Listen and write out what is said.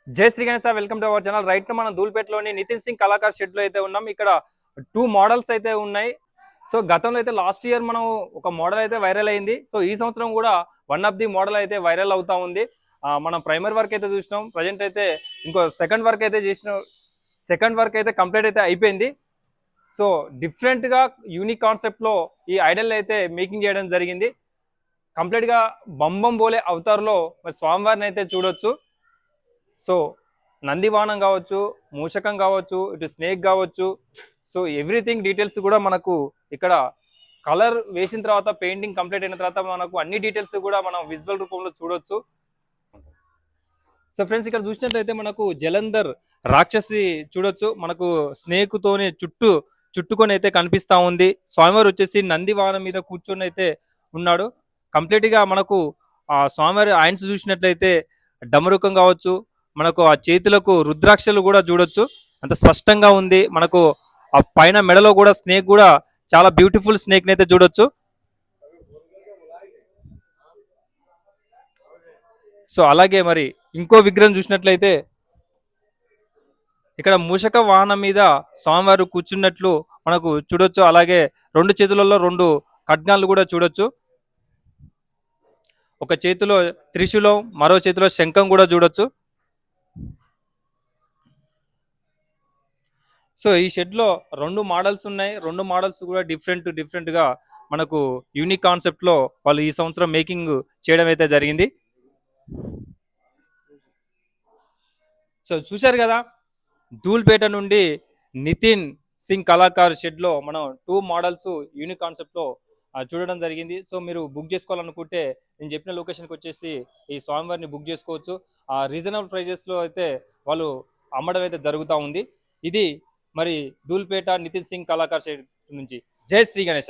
జై Shri Ganesha welcome to our channel. Right మనం ధూల్పేటలోని నితిన్ సింగ్ కళాకార్ షెడ్ లో అయితే ఉన్నాం. ఇక్కడ 2 మోడల్స్ అయితే ఉన్నాయి. సో గతంలో అయితే లాస్ట్ ఇయర్ మనం ఒక మోడల్ అయితే వైరల్ అయింది. సో ఈ సంవత్సరం కూడా వన్ ఆఫ్ ది మోడల్ అయితే వైరల్ అవుతా ఉంది. మనం ప్రైమరీ వర్క్ అయితే చూసినాం. ప్రజెంట్ అయితే ఇంకో సెకండ్ వర్క్ అయితే చేసిన సెకండ్ వర్క్ అయితే కంప్లీట్ అయితే అయిపోయింది. సో డిఫరెంట్ గా యూనిక్ కాన్సెప్ట్ లో ఈ ఐడల్ అయితే మేకింగ్ చేయడం జరిగింది. కంప్లీట్ గా బంబం బోలే అవతార్లో మరి స్వామివారిని అయితే చూడొచ్చు. సో నందివానం కావచ్చు, మూషకం కావచ్చు, ఇటు స్నేక్ కావచ్చు. సో ఎవ్రీథింగ్ డీటెయిల్స్ కూడా మనకు ఇక్కడ కలర్ వేసిన తర్వాత పెయింటింగ్ కంప్లీట్ అయిన తర్వాత మనకు అన్ని డీటెయిల్స్ కూడా మనం విజువల్ రూపంలో చూడొచ్చు. సో ఫ్రెండ్స్ ఇక్కడ చూసినట్లయితే మనకు జలంధర్ రాక్షసి చూడొచ్చు. మనకు స్నేక్ తోనే చుట్టుకొని అయితే కనిపిస్తా ఉంది. స్వామివారు వచ్చేసి నందివానం మీద కూర్చొని అయితే ఉన్నాడు. కంప్లీట్ గా మనకు ఆ స్వామివారి ఆయన్స్ చూసినట్లయితే డమరుకం కావచ్చు, మనకు ఆ చేతులకు రుద్రాక్షలు కూడా చూడొచ్చు. అంత స్పష్టంగా ఉంది. మనకు ఆ పైన మెడలో కూడా స్నేక్ కూడా చాలా బ్యూటిఫుల్ స్నేక్ అయితే చూడొచ్చు. సో అలాగే మరి ఇంకో విగ్రహం చూసినట్లయితే ఇక్కడ మూషక వాహనం మీద స్వామివారు కూర్చున్నట్లు మనకు చూడొచ్చు. అలాగే రెండు చేతులలో రెండు ఖడ్గాలు కూడా చూడొచ్చు. ఒక చేతిలో త్రిశూలం, మరో చేతిలో శంఖం కూడా చూడొచ్చు. సో ఈ షెడ్ లో 2 మోడల్స్ ఉన్నాయి. 2 మోడల్స్ కూడా డిఫరెంట్ గా మనకు యూనిక్ కాన్సెప్ట్ లో వాళ్ళు ఈ సంవత్సరం మేకింగ్ చేయడం అయితే జరిగింది. సో చూశారు కదా, ధూల్పేట నుండి నితిన్ సింగ్ కళాకార్ షెడ్ లో మనం 2 మోడల్స్ యూనిక్ కాన్సెప్ట్ లో చూడడం జరిగింది. సో మీరు బుక్ చేసుకోవాలనుకుంటే నేను చెప్పిన లొకేషన్కి వచ్చేసి ఈ స్వామివారిని బుక్ చేసుకోవచ్చు. రీజనబుల్ ప్రైజెస్ లో అయితే వాళ్ళు అమ్మడం అయితే జరుగుతూ ఉంది. ఇది మరి ధూల్పేట నితిన్ సింగ్ కళాకార్ షెడ్ నుంచి. జై శ్రీ గణేశ.